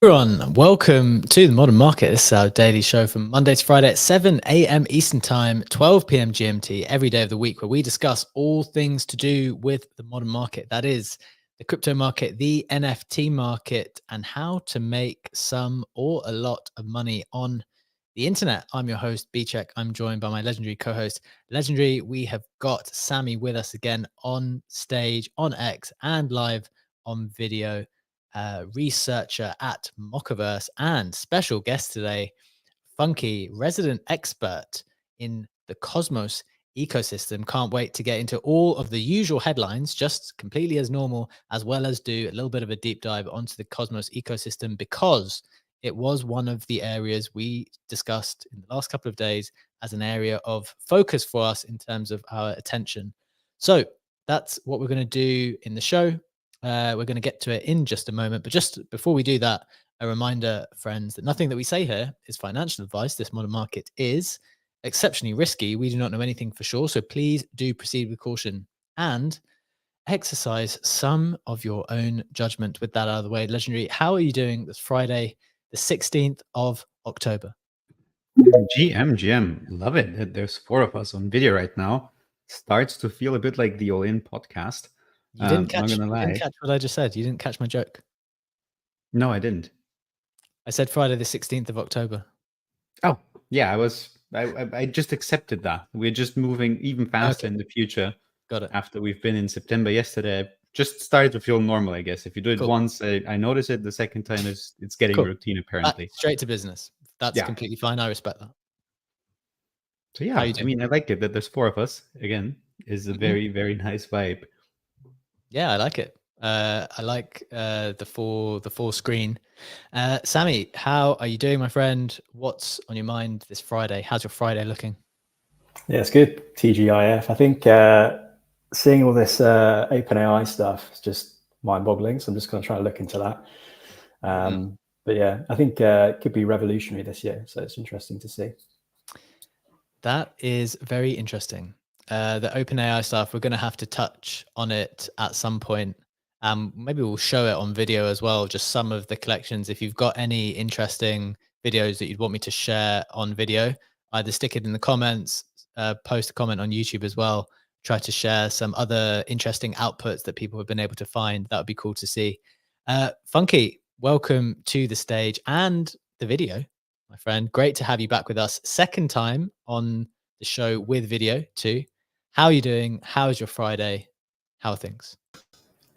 Everyone, welcome to the Modern Market. This is our daily show from Monday to Friday at 7 a.m. Eastern Time, 12 p.m. GMT, every day of the week, where we discuss all things to do with the modern market. That is the crypto market, the NFT market, and how to make some or a lot of money on the internet. I'm your host, B-Check. I'm joined by my legendary co-host, Legendary. We have got Sammy with us again on stage, on X, and live on video. Researcher at Mockaverse, and special guest today, Funky, resident expert in the Cosmos ecosystem. Can't wait to get into all of the usual headlines, just completely as normal, as well as do a little bit of a deep dive onto the Cosmos ecosystem, because it was one of the areas we discussed in the last couple of days as an area of focus for us in terms of our attention. So that's what we're going to do in the show. We're going to get to it in just a moment. But just before we do that, a reminder, friends, that nothing that we say here is financial advice. This modern market is exceptionally risky. We do not know anything for sure. So please do proceed with caution and exercise some of your own judgment. With that out of the way, Legendary, how are you doing this Friday, the 16th of October? GM, love it. There's four of us on video right now. Starts to feel a bit like the All In podcast. You didn't Not catch, gonna you lie. didn't catch what I just said. You didn't catch my joke. No, I didn't. I said Friday, the 16th of October. Oh, yeah, I just accepted that. We're just moving even faster in the future. Got it. After we've been in September yesterday, I just started to feel normal, I guess. If you do it once, I notice it. The second time it's getting routine, apparently. Straight to business. That's completely fine. I respect that. So yeah, I mean, I like it that there's four of us. Again, is a very, very nice vibe. Yeah, I like it. I like the full screen. Sammy, how are you doing, my friend? What's on your mind this Friday? How's your Friday looking? Yeah, it's good. TGIF. I think seeing all this OpenAI stuff is just mind-boggling. So I'm just going to try to look into that. But yeah, I think it could be revolutionary this year. So it's interesting to see. That is very interesting. The OpenAI stuff, we're going to have to touch on it at some point. Maybe we'll show it on video as well, just some of the collections. If you've got any interesting videos that you'd want me to share on video, either stick it in the comments, post a comment on YouTube as well. Try to share some other interesting outputs that people have been able to find. That would be cool to see. Funky, welcome to the stage and the video, my friend. Great to have you back with us. Second time on the show with video too. How are you doing? How is your Friday? How are things?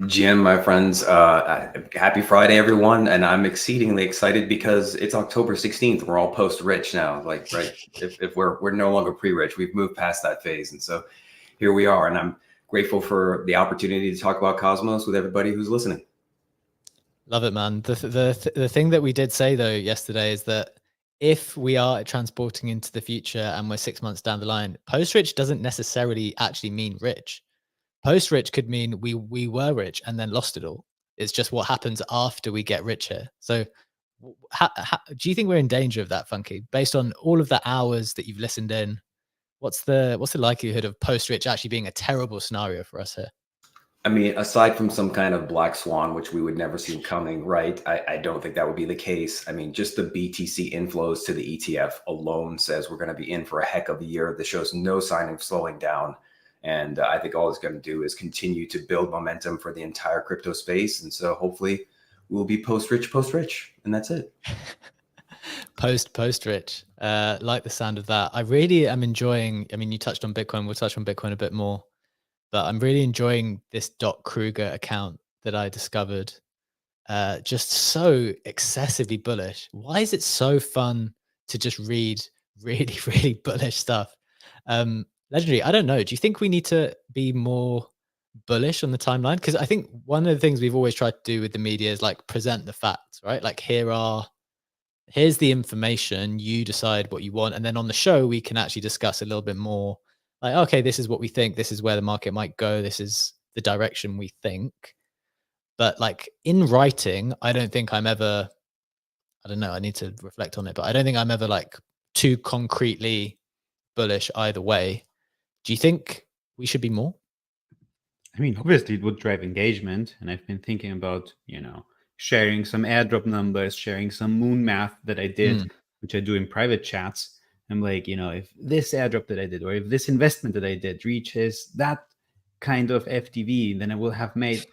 Jim, my friends, happy Friday, everyone. And I'm exceedingly excited because it's October 16th. We're all post-rich now. Like, right. If we're no longer pre-rich, we've moved past that phase. And so here we are. And I'm grateful for the opportunity to talk about Cosmos with everybody who's listening. Love it, man. The thing that we did say though yesterday is that if we are transporting into the future and we're 6 months down the line, post-rich doesn't necessarily actually mean rich. Post-rich could mean we were rich and then lost it all. It's just what happens after we get richer. So how, do you think we're in danger of that, Funky? Based on all of the hours that you've listened in, what's the likelihood of post-rich actually being a terrible scenario for us here? I mean, aside from some kind of black swan, which we would never see coming, right? I don't think that would be the case. I mean, just the BTC inflows to the ETF alone says we're going to be in for a heck of a year. This shows no sign of slowing down. And I think all it's going to do is continue to build momentum for the entire crypto space. And so hopefully we'll be post-rich. And that's it. Post-rich. Like the sound of that. I really am enjoying, I mean, you touched on Bitcoin. We'll touch on Bitcoin a bit more. But I'm really enjoying this Kruger account that I discovered. Just so excessively bullish. Why is it so fun to just read really, really bullish stuff? Legendary, I don't know. Do you think we need to be more bullish on the timeline? Because I think one of the things we've always tried to do with the media is like present the facts, right? Like here's the information, you decide what you want. And then on the show, we can actually discuss a little bit more like, okay, this is what we think. This is where the market might go. This is the direction we think. But like in writing, I don't think I'm ever, I don't know, I need to reflect on it, but I don't think I'm ever like too concretely bullish either way. Do you think we should be more? I mean, obviously it would drive engagement. And I've been thinking about, sharing some airdrop numbers, sharing some moon math that I did, which I do in private chats. I'm like, if this airdrop that I did, or if this investment that I did reaches that kind of FTV, then I will have made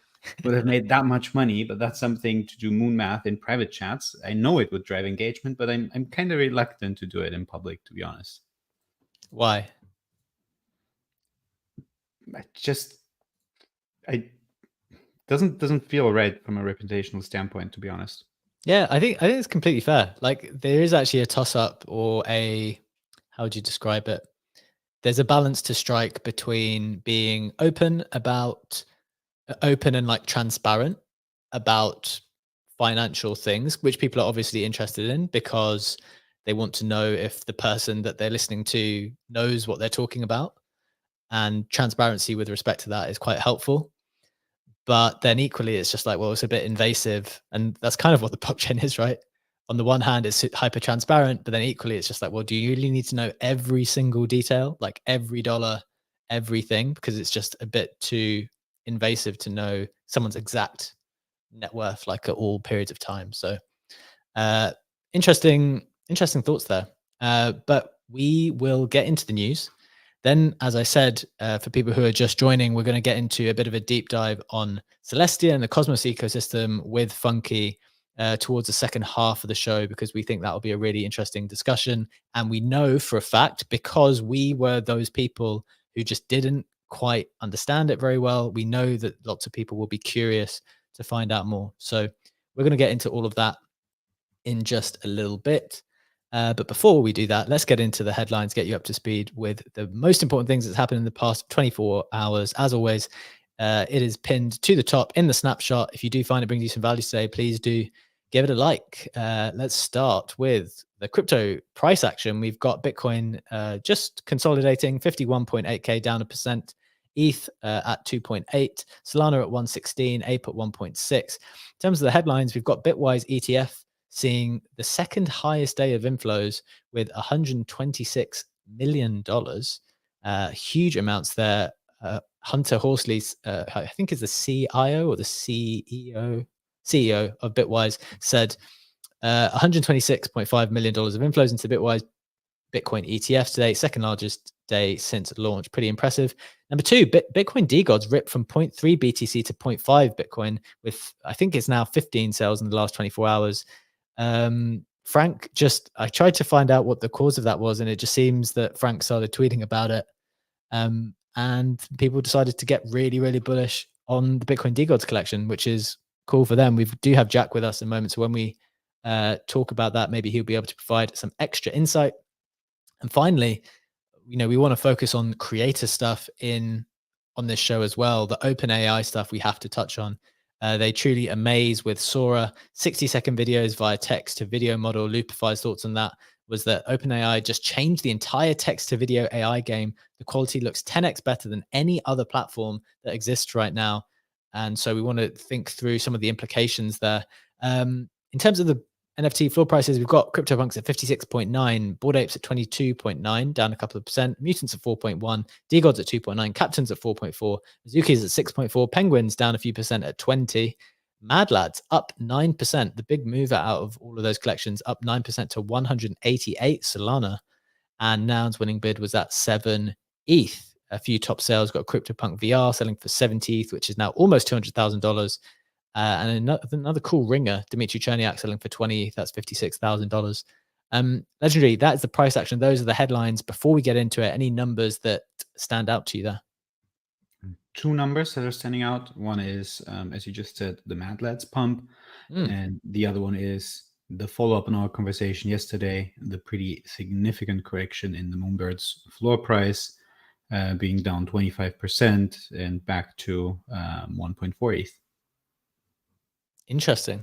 that much money. But that's something to do moon math in private chats. I know it would drive engagement, but I'm kind of reluctant to do it in public, to be honest. Why? I doesn't feel right from a reputational standpoint, to be honest. Yeah, I think it's completely fair. Like, there is actually a toss up, or how would you describe it? There's a balance to strike between being open and like transparent about financial things, which people are obviously interested in because they want to know if the person that they're listening to knows what they're talking about. And transparency with respect to that is quite helpful. But then equally, it's just like, well, it's a bit invasive. And that's kind of what the blockchain is, right? On the one hand, it's hyper transparent, but then equally, it's just like, well, do you really need to know every single detail, like every dollar, everything? Because it's just a bit too invasive to know someone's exact net worth, like at all periods of time. So interesting thoughts there. But we will get into the news. Then, as I said, for people who are just joining, we're going to get into a bit of a deep dive on Celestia and the Cosmos ecosystem with Funky towards the second half of the show, because we think that will be a really interesting discussion. And we know for a fact, because we were those people who just didn't quite understand it very well, we know that lots of people will be curious to find out more. So we're going to get into all of that in just a little bit. But before we do that, let's get into the headlines, get you up to speed with the most important things that's happened in the past 24 hours. As always, it is pinned to the top in the snapshot. If you do find it brings you some value today, please do give it a like. Let's start with the crypto price action. We've got Bitcoin just consolidating, 51.8K, down 1%. ETH at 2.8, Solana at 116, Ape at 1.6. In terms of the headlines, we've got Bitwise ETF seeing the second highest day of inflows with $126 million. Huge amounts there. Hunter Horsley, I think is the CIO or the CEO of Bitwise, said $126.5 million of inflows into Bitwise Bitcoin ETF today, second largest day since launch. Pretty impressive. Number two, Bitcoin DeGods ripped from 0.3 BTC to 0.5 Bitcoin with, I think it's now 15 sales in the last 24 hours. Frank, I tried to find out what the cause of that was, and it just seems that Frank started tweeting about it, and people decided to get really, really bullish on the Bitcoin DeGods collection, which is cool for them. We do have Jack with us in a moment, so when we talk about that, maybe he'll be able to provide some extra insight. And finally, we want to focus on creator stuff on this show as well. The OpenAI stuff we have to touch on. They truly amaze with Sora. 60-second videos via text to video model. Loopify's thoughts on that was that OpenAI just changed the entire text to video AI game. The quality looks 10x better than any other platform that exists right now. And so we want to think through some of the implications there. In terms of the NFT floor prices, we've got CryptoPunks at 56.9, Bored Apes at 22.9, down a couple of percent, Mutants at 4.1, DeGods at 2.9, Captains at 4.4, Azuki's at 6.4, Penguins down a few percent at 20, Mad Lads up 9%, the big mover out of all of those collections, up 9% to 188 Solana, and Noun's winning bid was at 7 ETH. A few top sales, got CryptoPunk VR selling for 70 ETH, which is now almost $200,000. And another cool ringer, Dmitry Cherniak selling for 20. That's $56,000. Legendary, that is the price action. Those are the headlines. Before we get into it, any numbers that stand out to you there? Two numbers that are standing out. One is, as you just said, the Mad Lads pump. And the other one is the follow-up on our conversation yesterday, the pretty significant correction in the Moonbird's floor price, being down 25% and back to 1.4 ETH. Interesting.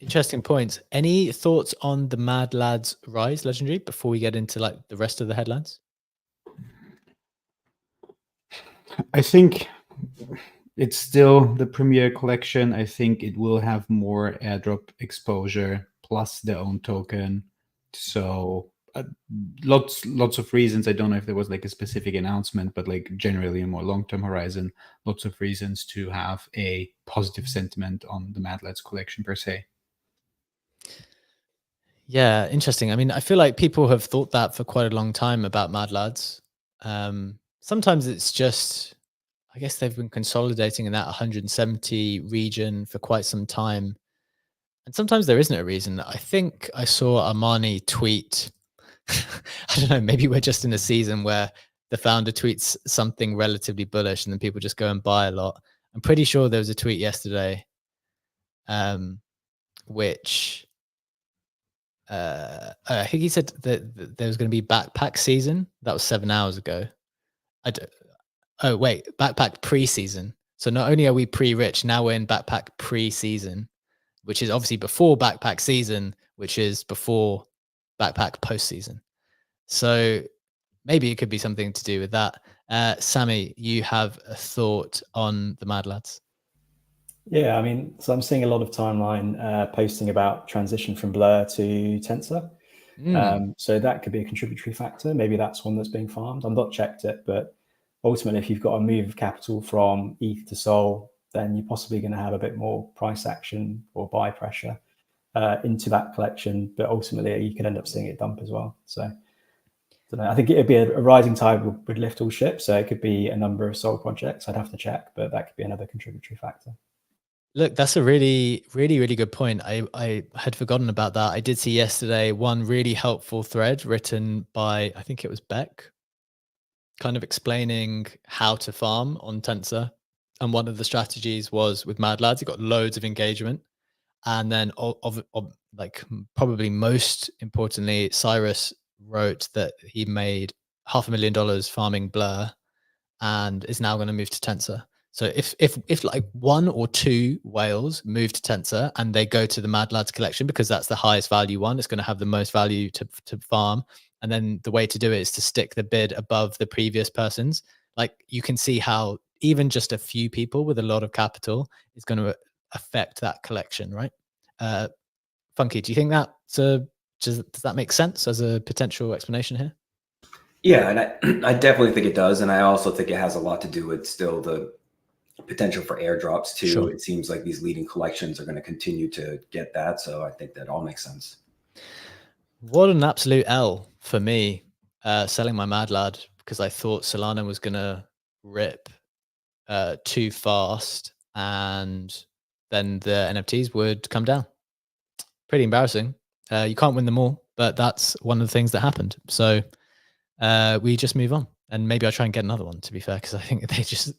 Interesting points. Any thoughts on the Mad Lads rise, Legendary, before we get into like the rest of the headlines? I think it's still the premier collection. I think it will have more airdrop exposure plus their own token. So lots of reasons. I don't know if there was like a specific announcement, but like generally a more long-term horizon, lots of reasons to have a positive sentiment on the Mad Lads collection per se. Yeah, interesting. I mean, I feel like people have thought that for quite a long time about Mad Lads. Sometimes it's just, I guess they've been consolidating in that 170 region for quite some time. And sometimes there isn't a reason. I think I saw Armani tweet, I don't know, maybe we're just in a season where the founder tweets something relatively bullish and then people just go and buy a lot. I'm pretty sure there was a tweet yesterday, which I think he said that there was going to be backpack season. That was 7 hours ago. Oh, wait, backpack pre-season. So not only are we pre-rich, now we're in backpack pre-season, which is obviously before backpack season, which is before backpack post-season. So maybe it could be something to do with that. Sammy, you have a thought on the Mad Lads? Yeah, I mean, so I'm seeing a lot of timeline posting about transition from Blur to Tensor. So that could be a contributory factor. Maybe that's one that's being farmed. I've not checked it, but ultimately, if you've got a move of capital from ETH to Sol, then you're possibly going to have a bit more price action or buy pressure into that collection. But ultimately, you could end up seeing it dump as well. So I don't know. I think it'd be a rising tide would lift all ships. So it could be a number of Sol projects. I'd have to check, but that could be another contributory factor. Look, that's a really, really, really good point. I had forgotten about that. I did see yesterday one really helpful thread written by, I think it was Beck, kind of explaining how to farm on Tensor. And one of the strategies was with Mad Lads. It got loads of engagement. And then like probably most importantly, Cyrus wrote that he made $500,000 farming Blur and is now going to move to Tensor. So if like 1 or 2 whales move to Tensor and they go to the Mad Lads collection because that's the highest value one, it's going to have the most value to farm. And then the way to do it is to stick the bid above the previous person's. Like you can see how even just a few people with a lot of capital is going to affect that collection, right? Funky, do you think does that make sense as a potential explanation here? Yeah, and I definitely think it does. And I also think it has a lot to do with still the potential for airdrops too. Sure. It seems like these leading collections are going to continue to get that. So I think that all makes sense. What an absolute L for me, selling my Mad Lad because I thought Solana was going to rip too fast and then the NFTs would come down. Pretty embarrassing. You can't win them all, but that's one of the things that happened. So we just move on. And maybe I'll try and get another one, to be fair, because I think they just...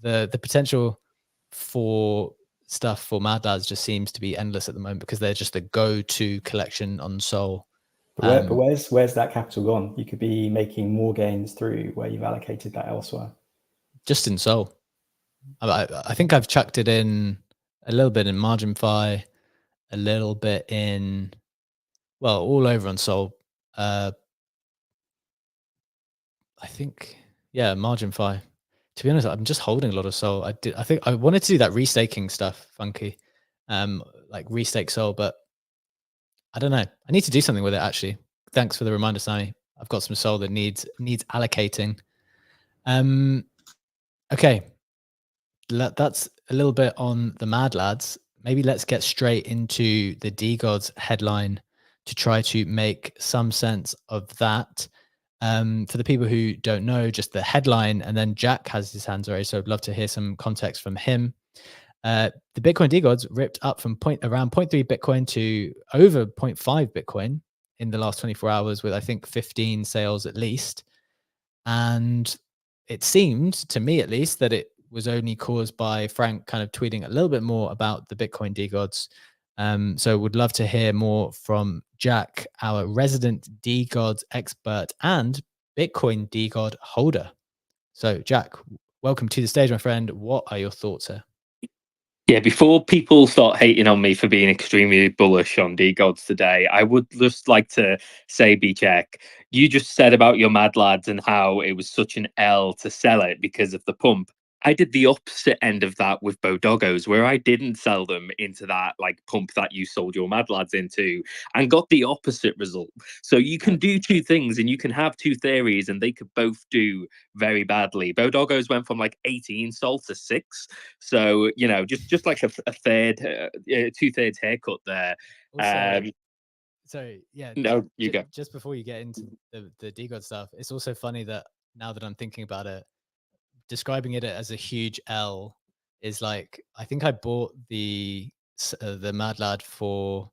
the potential for stuff for Mad Lads just seems to be endless at the moment because they're just the go-to collection on Sol. But where's that capital gone? You could be making more gains through where you've allocated that elsewhere. Just in Sol. I think I've chucked it in a little bit in MarginFi, a little bit in, well, all over on Sol. I think, yeah, MarginFi. To be honest, I'm just holding a lot of Sol. I think I wanted to do that restaking stuff, Funky, like restake Sol, but I don't know. I need to do something with it actually. Thanks for the reminder, Sammy. I've got some Sol that needs allocating. Okay, that's a little bit on the Mad Lads. Maybe let's get straight into the DeGods headline to try to make some sense of that. For the people who don't know, just the headline, and then Jack has his hands raised, so I'd love to hear some context from him. The Bitcoin DeGods ripped up from around 0.3 Bitcoin to over 0.5 Bitcoin in the last 24 hours with, I think, 15 sales at least. And it seemed, to me at least, that it was only caused by Frank kind of tweeting a little bit more about the Bitcoin DeGods. So would love to hear more from Jack, our resident DeGods expert and Bitcoin DeGod holder. So Jack, welcome to the stage, my friend. What are your thoughts here? Yeah, before people start hating on me for being extremely bullish on DeGods today, I would just like to say, B-Check, you just said about your Mad Lads and how it was such an L to sell it because of the pump. I did the opposite end of that with Bodoggos, where I didn't sell them into that like pump that you sold your Mad Lads into, and got the opposite result. So you can do two things, and you can have two theories, and they could both do very badly. Bodoggos went from like 18 sold to 6, so you know, just like a third, 2/3 haircut there. Also, sorry, yeah. No, you go. Just before you get into the DeGod stuff, it's also funny that now that I'm thinking about it, describing it as a huge L is like, I think I bought the Mad Lad for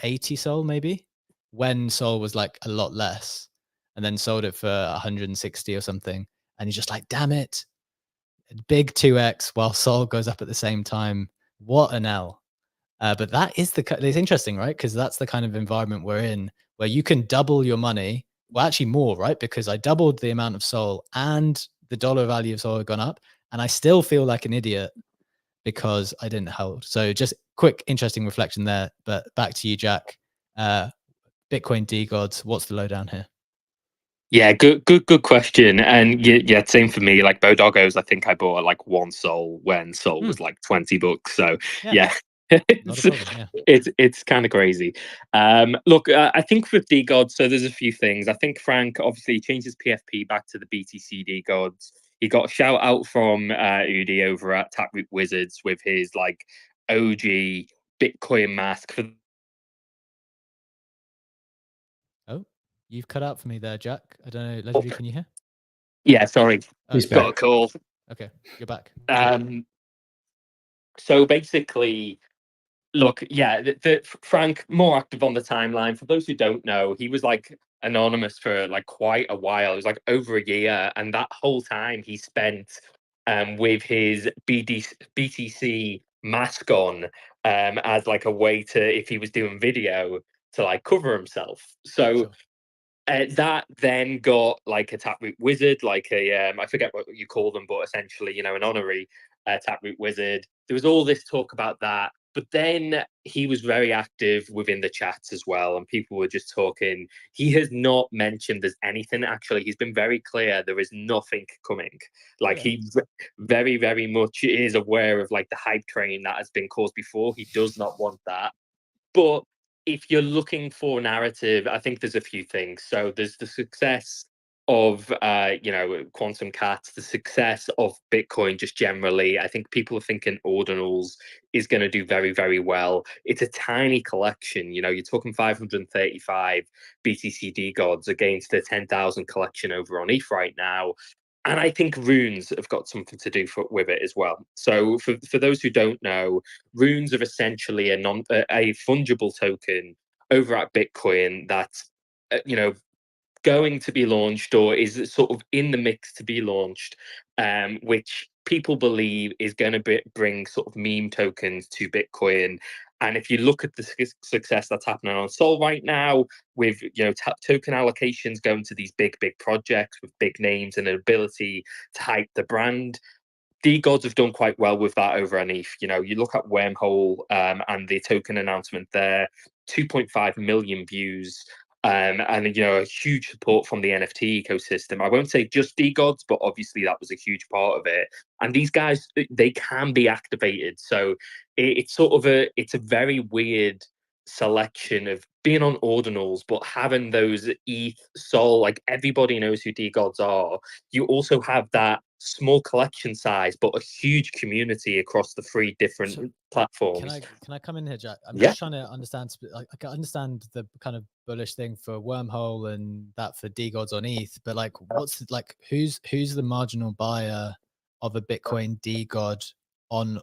80 Sol maybe, when Sol was like a lot less, and then sold it for 160 or something. And you're just like, damn it, big 2x while Sol goes up at the same time. What an L. But that is it's interesting, right? Because that's the kind of environment we're in, where you can double your money. Well, actually more, right? Because I doubled the amount of Sol and the dollar value of Sol had gone up, and I still feel like an idiot because I didn't hold. So just quick, interesting reflection there. But back to you, Jack. Bitcoin DeGods, what's the lowdown here? Yeah, good question. And yeah, same for me. Like Bodoggos, I think I bought like 1 Sol when Sol was like $20. So yeah. Not a problem, yeah. It's kind of crazy. Look, I think with DeGods, so there's a few things. I think Frank obviously changed his PFP back to the BTC DeGods. He got a shout out from Udi over at Taproot Wizards with his like OG Bitcoin mask. Oh, you've cut out for me there, Jack. I don't know. Legendary, can you hear? Yeah, sorry. He's Got a back. call. Okay, you're back. So basically, look, yeah, Frank more active on the timeline. For those who don't know, he was like anonymous for like quite a while. It was like over a year, and that whole time he spent with his BTC mask on as like a way to, if he was doing video, to like cover himself. So. Sure. That then got like a Taproot Wizard, like a I forget what you call them, but essentially, you know, an honorary Taproot Wizard. There was all this talk about that, but then he was very active within the chats as well, and people were just talking. He has not mentioned there's anything. Actually, he's been very clear there is nothing coming. Like he very, very much is aware of like the hype train that has been caused before. He does not want that, but if you're looking for narrative, I think there's a few things. So there's the success of you know, quantum cats, the success of Bitcoin just generally. I think people are thinking ordinals is going to do very, very well. It's a tiny collection, you know, you're talking 535 BTC DeGods against the 10,000 collection over on ETH right now. And I think runes have got something to do with it as well. So for those who don't know, runes are essentially a fungible token over at Bitcoin that's you know, going to be launched or is sort of in the mix to be launched, which people believe is going to bring sort of meme tokens to Bitcoin. And if you look at the success that's happening on Sol right now, with, you know, token allocations going to these big projects with big names and an ability to hype the brand, DeGods have done quite well with that over on ETH. You know, you look at Wormhole and the token announcement there, 2.5 million views. And, you know, a huge support from the NFT ecosystem. I won't say just DeGods, but obviously that was a huge part of it. And these guys, they can be activated. So it's sort of it's a very weird selection of being on ordinals, but having those ETH, Sol, like everybody knows who DeGods are. You also have that small collection size, but a huge community across the 3 different platforms. Can I come in here, Jack? I'm just trying to understand. I can understand the kind of bullish thing for Wormhole and that for DeGods on ETH, but like, who's the marginal buyer of a Bitcoin DeGod on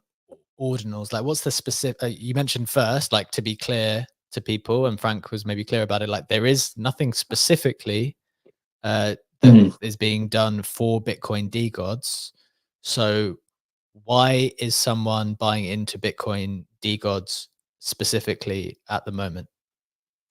ordinals? Like, what's the specific? You mentioned first, like, to be clear to people, and Frank was maybe clear about it. Like, there is nothing specifically that is being done for Bitcoin DeGods. So why is someone buying into Bitcoin DeGods specifically at the moment?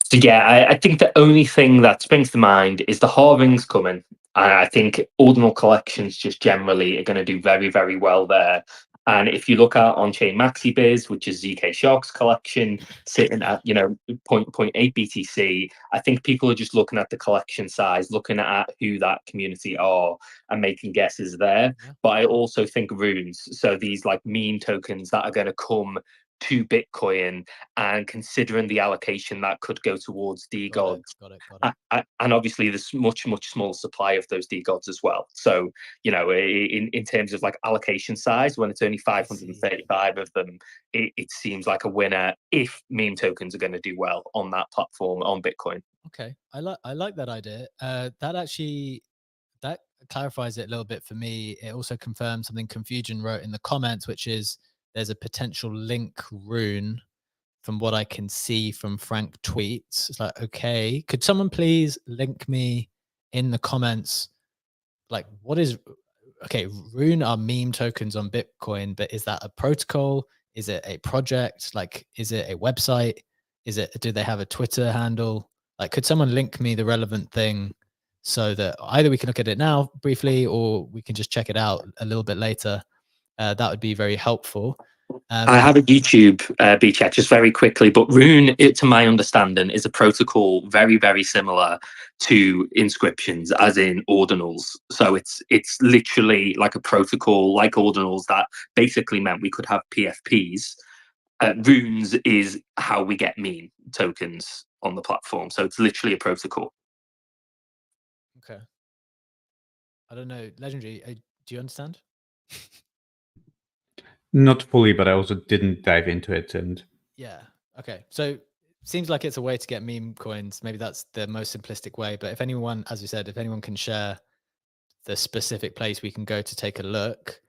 So yeah, I think the only thing that springs to mind is the halving's coming. I think ordinal collections just generally are going to do very, very well there. And if you look at on-chain MaxiBiz, which is ZK Shark's collection, sitting at 0.8 BTC, I think people are just looking at the collection size, looking at who that community are, and making guesses there. Yeah. But I also think runes, so these like meme tokens that are going to come to Bitcoin, and considering the allocation that could go towards DeGods, Got it. And obviously there's much smaller supply of those DeGods as well. So in terms of like allocation size, when it's only 535 of them, it seems like a winner if meme tokens are going to do well on that platform on Bitcoin. Okay, I like that idea. That clarifies it a little bit for me. It also confirms something Confusion wrote in the comments, which is there's a potential link rune from what I can see from Frank tweets. It's like, okay, could someone please link me in the comments? Like, what is, okay, rune are meme tokens on Bitcoin, but is that a protocol? Is it a project? Like, is it a website? Do they have a Twitter handle? Like, could someone link me the relevant thing so that either we can look at it now briefly, or we can just check it out a little bit later? That would be very helpful. I have a YouTube B-check just very quickly, but Rune, to my understanding, is a protocol very, very similar to inscriptions, as in ordinals. So it's literally like a protocol like ordinals that basically meant we could have PFPs. Runes is how we get meme tokens on the platform. So it's literally a protocol. Okay. I don't know. Legendary, do you understand? Not fully, but I also didn't dive into it. And yeah, okay. So seems like it's a way to get meme coins. Maybe that's the most simplistic way. But if anyone, as we said, if anyone can share the specific place we can go to take a look,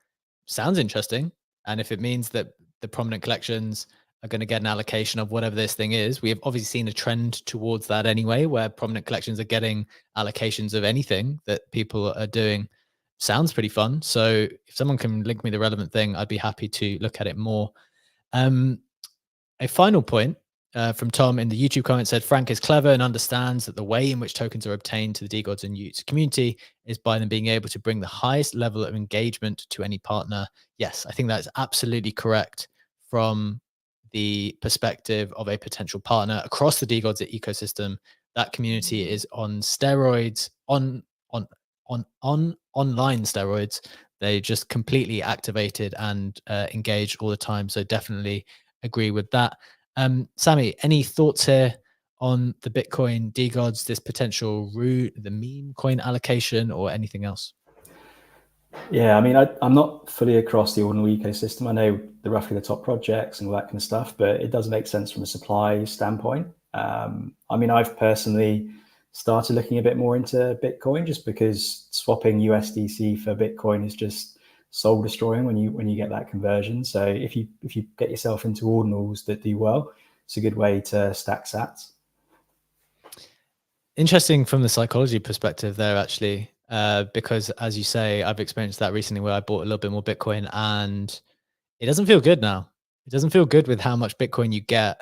sounds interesting. And if it means that the prominent collections are going to get an allocation of whatever this thing is, we have obviously seen a trend towards that anyway, where prominent collections are getting allocations of anything that people are doing. Sounds pretty fun. So if someone can link me the relevant thing, I'd be happy to look at it more. A final point from Tom in the YouTube comment said, Frank is clever and understands that the way in which tokens are obtained to the DeGods and Utes community is by them being able to bring the highest level of engagement to any partner. Yes, I think that's absolutely correct from the perspective of a potential partner across the DeGods ecosystem. That community is on steroids, online steroids. They just completely activated and engaged all the time. So definitely agree with that. Sammy, any thoughts here on the Bitcoin DeGods, this potential route, the meme coin allocation, or anything else? Yeah, I mean, I'm not fully across the ordinal ecosystem. I know roughly the top projects and all that kind of stuff, but it does make sense from a supply standpoint. I mean, I've personally started looking a bit more into Bitcoin just because swapping USDC for Bitcoin is just soul destroying when you get that conversion. So if you get yourself into ordinals that do well, it's a good way to stack sats. Interesting from the psychology perspective there, actually, because as you say, I've experienced that recently where I bought a little bit more Bitcoin and it doesn't feel good now. It doesn't feel good with how much Bitcoin you get,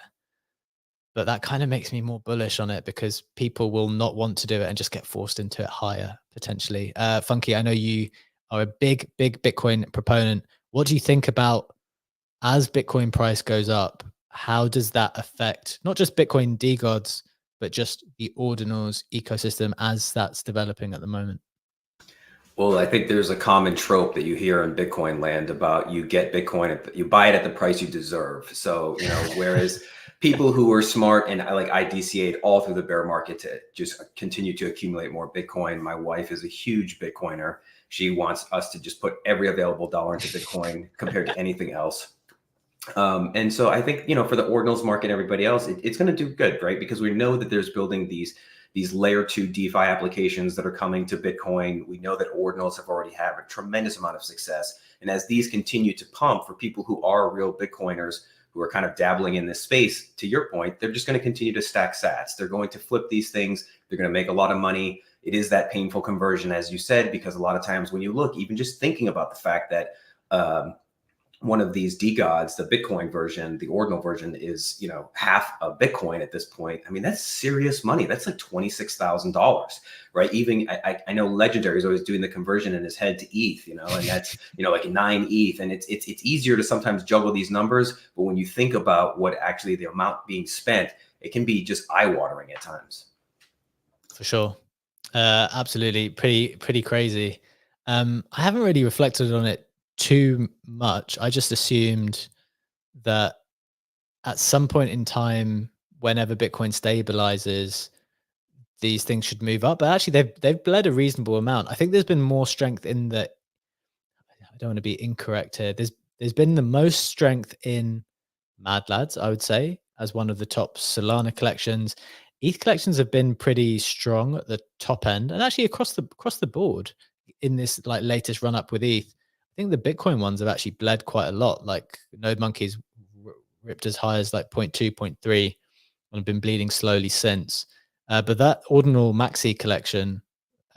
but that kind of makes me more bullish on it because people will not want to do it and just get forced into it higher potentially. Funky, I know you are a big Bitcoin proponent. What do you think about as Bitcoin price goes up? How does that affect not just Bitcoin DeGods, but just the ordinals ecosystem as that's developing at the moment? Well, I think there's a common trope that you hear in Bitcoin land about you get Bitcoin, you buy it at the price you deserve. So, whereas people who are smart and I DCA'd all through the bear market to just continue to accumulate more Bitcoin. My wife is a huge Bitcoiner. She wants us to just put every available dollar into Bitcoin compared to anything else. And so I think, for the ordinals market, everybody else, it's going to do good, right? Because we know that there's building these layer 2 DeFi applications that are coming to Bitcoin. We know that ordinals have already had a tremendous amount of success. And as these continue to pump for people who are real Bitcoiners, who are kind of dabbling in this space, to your point, they're just going to continue to stack sats. They're going to flip these things. They're going to make a lot of money. It is that painful conversion, as you said, because a lot of times when you look, even just thinking about the fact that one of these DeGods, the Bitcoin version, the ordinal version is, you know, half a Bitcoin at this point. I mean, that's serious money. That's like $26,000, right? Even I know Legendary is always doing the conversion in his head to ETH, you know, and that's, you know, like 9 ETH. And it's easier to sometimes juggle these numbers. But when you think about what actually the amount being spent, it can be just eye-watering at times. For sure. Absolutely. Pretty crazy. I haven't really reflected on it too much. I just assumed that at some point in time, whenever Bitcoin stabilizes, these things should move up. But actually, they've bled a reasonable amount. I think there's been more strength in the. I don't want to be incorrect here. There's been the most strength in Mad Lads, I would say, as one of the top Solana collections. ETH collections have been pretty strong at the top end, and actually across the board in this like latest run up with ETH. I think the Bitcoin ones have actually bled quite a lot. Like Node Monkeys ripped as high as like 0.2, 0.3, and have been bleeding slowly since. But that ordinal maxi collection,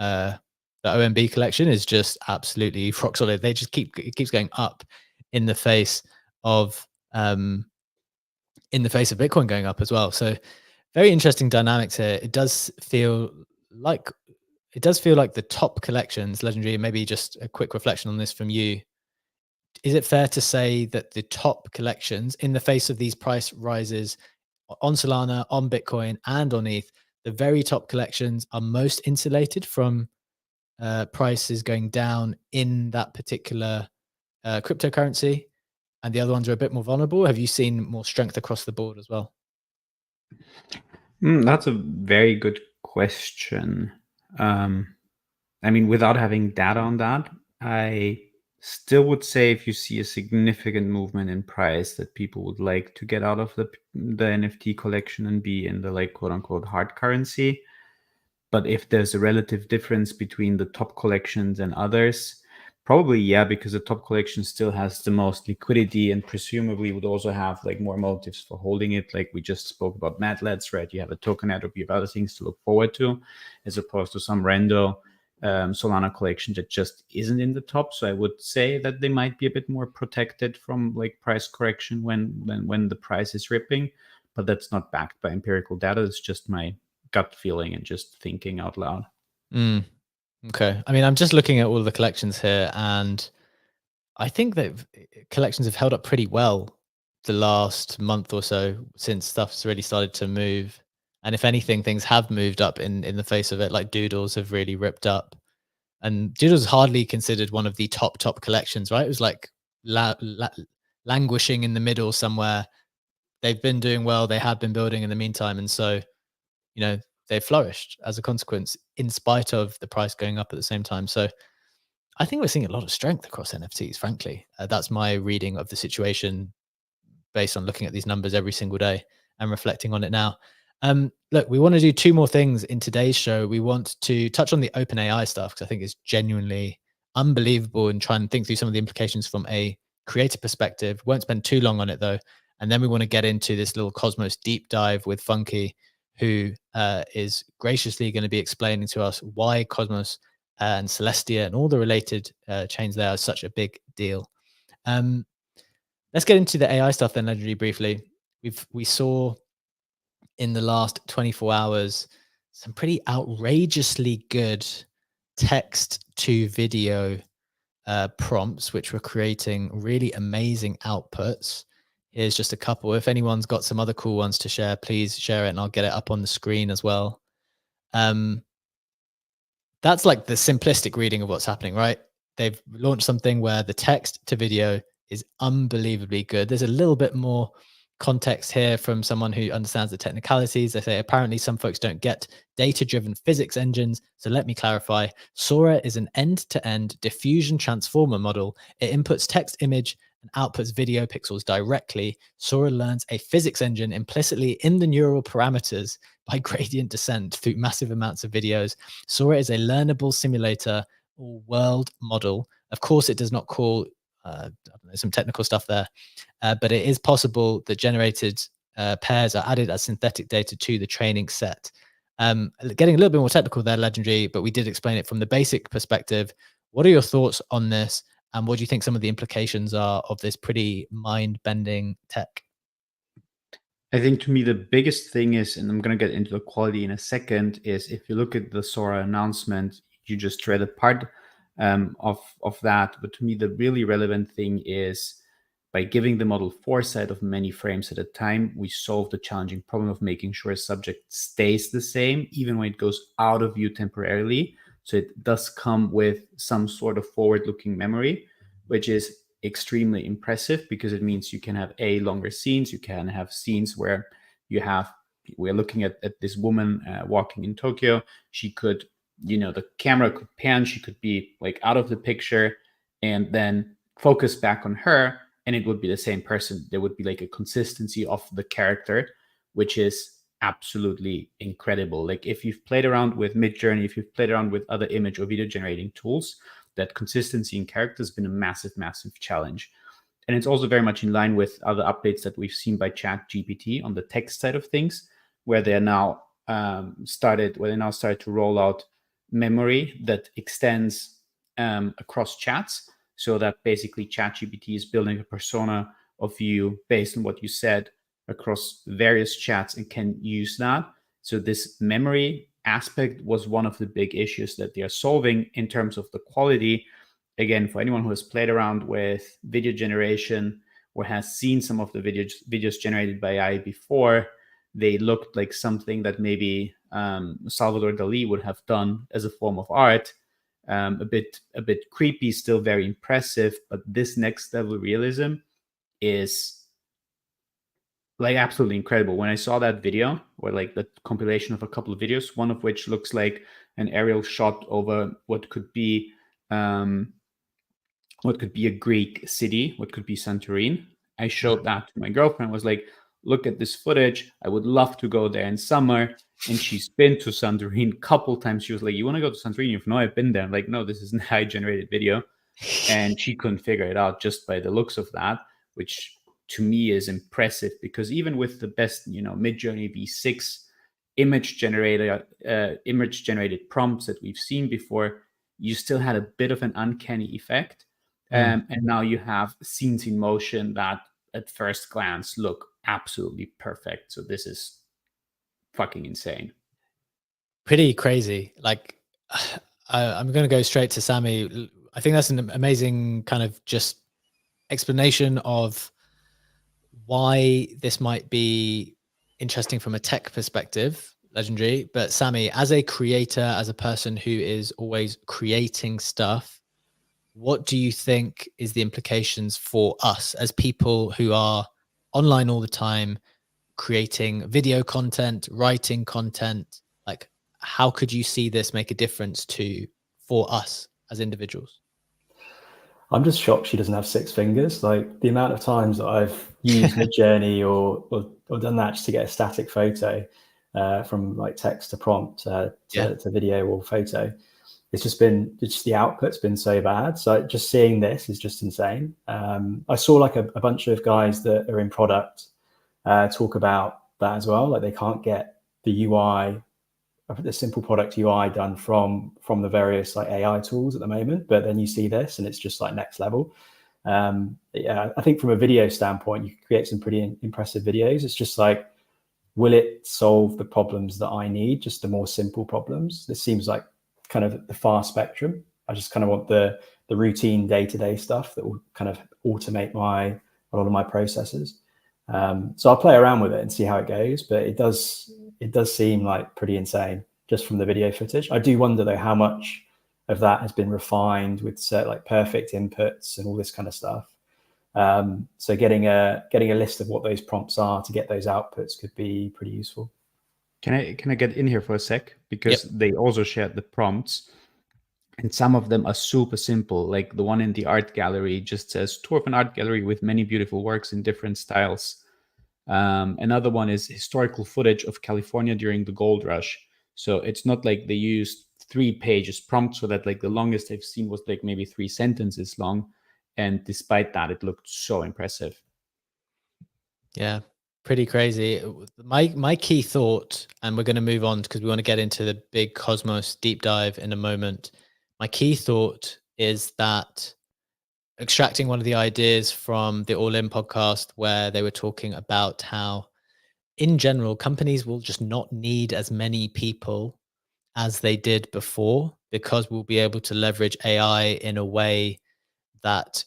the OMB collection, is just absolutely rock solid. They just it keeps going up in the face of Bitcoin going up as well. So very interesting dynamics here. It does feel like the top collections, Legendary. Maybe just a quick reflection on this from you. Is it fair to say that the top collections, in the face of these price rises on Solana, on Bitcoin, and on ETH, the very top collections are most insulated from prices going down in that particular cryptocurrency, and the other ones are a bit more vulnerable? Have you seen more strength across the board as well? That's a very good question. I mean, without having data on that, I still would say if you see a significant movement in price that people would like to get out of the NFT collection and be in the like quote unquote hard currency. But if there's a relative difference between the top collections and others, probably, yeah, because the top collection still has the most liquidity and presumably would also have like more motives for holding it. Like we just spoke about Mad Lads, right? You have a token airdrop, you have other things to look forward to, as opposed to some rando Solana collection that just isn't in the top. So I would say that they might be a bit more protected from like price correction when the price is ripping, but that's not backed by empirical data. It's just my gut feeling and just thinking out loud. Okay. I mean, I'm just looking at all the collections here, and I think that collections have held up pretty well the last month or so since stuff's really started to move. And if anything, things have moved up in the face of it. Like Doodles have really ripped up, and Doodles is hardly considered one of the top collections, right? It was like languishing in the middle somewhere. They've been doing well. They had been building in the meantime, and so they flourished as a consequence, in spite of the price going up at the same time. So I think we're seeing a lot of strength across NFTs, frankly. That's my reading of the situation based on looking at these numbers every single day and reflecting on it now. Look, we want to do two more things in today's show. We want to touch on the OpenAI stuff, because I think it's genuinely unbelievable, and try and think through some of the implications from a creator perspective. Won't spend too long on it though. And then we want to get into this little Cosmos deep dive with Funky, who is graciously going to be explaining to us why Cosmos and Celestia and all the related chains there are such a big deal. Let's get into the AI stuff then, Legendary, briefly. We saw in the last 24 hours some pretty outrageously good text to video prompts, which were creating really amazing outputs. Here's just a couple. If anyone's got some other cool ones to share, please share it and I'll get it up on the screen as well. That's like the simplistic reading of what's happening, right? They've launched something where the text to video is unbelievably good. There's a little bit more context here from someone who understands the technicalities. They say, apparently some folks don't get data-driven physics engines. So let me clarify. Sora is an end-to-end diffusion transformer model. It inputs text, image, and outputs video pixels directly. Sora learns a physics engine implicitly in the neural parameters by gradient descent through massive amounts of videos. Sora is a learnable simulator or world model. Of course, it does not call I don't know, some technical stuff there, but it is possible that generated pairs are added as synthetic data to the training set. Getting a little bit more technical there, Legendary, but we did explain it from the basic perspective. What are your thoughts on this? And what do you think some of the implications are of this pretty mind-bending tech? I think to me the biggest thing is, and I'm going to get into the quality in a second, is if you look at the Sora announcement, you just read a part of that. But to me, the really relevant thing is by giving the model foresight of many frames at a time, we solve the challenging problem of making sure a subject stays the same, even when it goes out of view temporarily. So it does come with some sort of forward-looking memory, which is extremely impressive because it means you can have longer scenes. You can have scenes where we're looking at this woman walking in Tokyo. She could, the camera could pan, she could be like out of the picture and then focus back on her, and it would be the same person. There would be like a consistency of the character, which is absolutely incredible. Like if you've played around with Midjourney, if you've played around with other image or video generating tools, that consistency in character has been a massive, massive challenge. And it's also very much in line with other updates that we've seen by ChatGPT on the text side of things, where they're now started to roll out memory that extends across chats, so that basically ChatGPT is building a persona of you based on what you said across various chats and can use that. So this memory aspect was one of the big issues that they are solving in terms of the quality. Again, for anyone who has played around with video generation or has seen some of the videos generated by AI before, they looked like something that maybe Salvador Dali would have done as a form of art. A bit creepy, still very impressive, but this next level realism is like absolutely incredible. When I saw that video, or like the compilation of a couple of videos, one of which looks like an aerial shot over what could be a Greek city, what could be Santorini. I showed that to my girlfriend, was like, look at this footage. I would love to go there in summer. And she's been to Santorini a couple times. She was like, you want to go to Santorini? You know, I've been there. I'm like, no, this is an AI generated video. And she couldn't figure it out just by the looks of that, which to me is impressive, because even with the best, Midjourney V6 image generated prompts that we've seen before, you still had a bit of an uncanny effect. And now you have scenes in motion that at first glance look absolutely perfect. So this is fucking insane. Pretty crazy. Like, I'm going to go straight to Sammy. I think that's an amazing kind of just explanation of why this might be interesting from a tech perspective, legendary. But Sammy, as a creator, as a person who is always creating stuff, what do you think is the implications for us as people who are online all the time, creating video content, writing content? Like, how could you see this make a difference for us as individuals? I'm just shocked she doesn't have 6 fingers. Like the amount of times that I've used Midjourney or done that just to get a static photo from like text to prompt to video or photo. It's just the output's been so bad. So just seeing this is just insane. I saw like a bunch of guys that are in product talk about that as well. Like they can't get the UI, the simple product UI done from the various like AI tools at the moment. But then you see this and it's just like next level. I think from a video standpoint, you can create some pretty impressive videos. It's just like, will it solve the problems that I need? Just the more simple problems. This seems like kind of the far spectrum. I just kind of want the routine day-to-day stuff that will kind of automate a lot of my processes. So I'll play around with it and see how it goes, but it does seem like pretty insane just from the video footage. I do wonder though how much of that has been refined with like perfect inputs and all this kind of stuff. So getting a list of what those prompts are to get those outputs could be pretty useful. Can I get in here for a sec? Because they also shared the prompts, and some of them are super simple. Like the one in the art gallery just says tour of an art gallery with many beautiful works in different styles. Another one is historical footage of California during the gold rush. So it's not like they used 3 pages prompt, so that like the longest I've seen was like maybe 3 sentences long. And despite that, it looked so impressive. Yeah, pretty crazy. My key thought, and we're going to move on because we want to get into the big Cosmos deep dive in a moment. My key thought is that extracting one of the ideas from the All In podcast where they were talking about how, in general, companies will just not need as many people as they did before, because we'll be able to leverage AI in a way that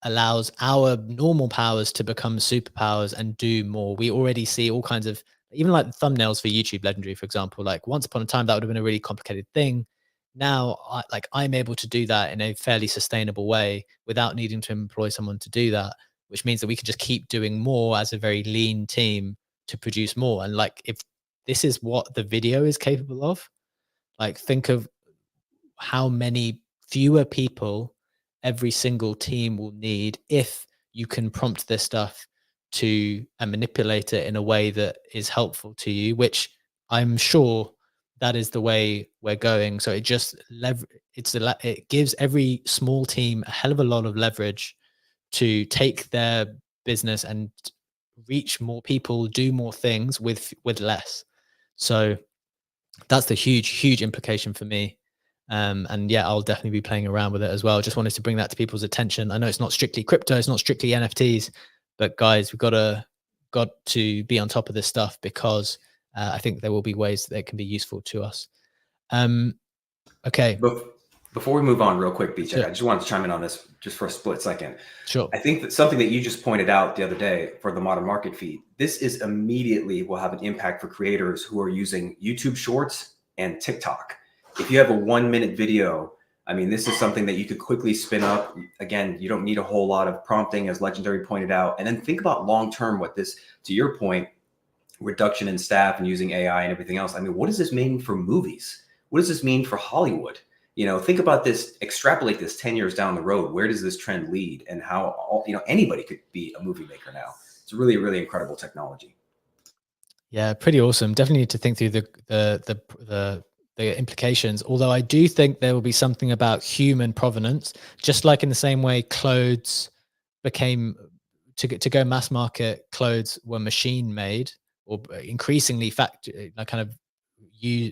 allows our normal powers to become superpowers and do more. We already see all kinds of, even like the thumbnails for YouTube Legendary, for example. Like once upon a time, that would have been a really complicated thing. Now, I'm able to do that in a fairly sustainable way without needing to employ someone to do that, which means that we can just keep doing more as a very lean team to produce more. And like, if this is what the video is capable of, like think of how many fewer people every single team will need if you can prompt this stuff to and manipulate it in a way that is helpful to you, which I'm sure that is the way we're going. So it just it gives every small team a hell of a lot of leverage to take their business and reach more people, do more things with less. So that's the huge implication for me. And yeah, I'll definitely be playing around with it as well. Just wanted to bring that to people's attention. I know it's not strictly crypto, it's not strictly NFTs, but guys, we've got to be on top of this stuff, because I think there will be ways that it can be useful to us. Okay. Before we move on real quick, BJ, Sure. I just wanted to chime in on this just for a split second. Sure. I think that something that you just pointed out the other day for the Modern Market feed, this is immediately will have an impact for creators who are using YouTube Shorts and TikTok. If you have a 1-minute video, I mean, this is something that you could quickly spin up. Again, you don't need a whole lot of prompting, as Legendary pointed out. And then think about long-term what this, to your point, reduction in staff and using AI and everything else. I mean, what does this mean for movies? What does this mean for Hollywood? You know, think about this, extrapolate this 10 years down the road. Where does this trend lead, and how, anybody could be a movie maker now? It's really, really incredible technology. Yeah, pretty awesome. Definitely need to think through the implications. Although I do think there will be something about human provenance, just like in the same way clothes became to go mass market. Clothes were machine made, or increasingly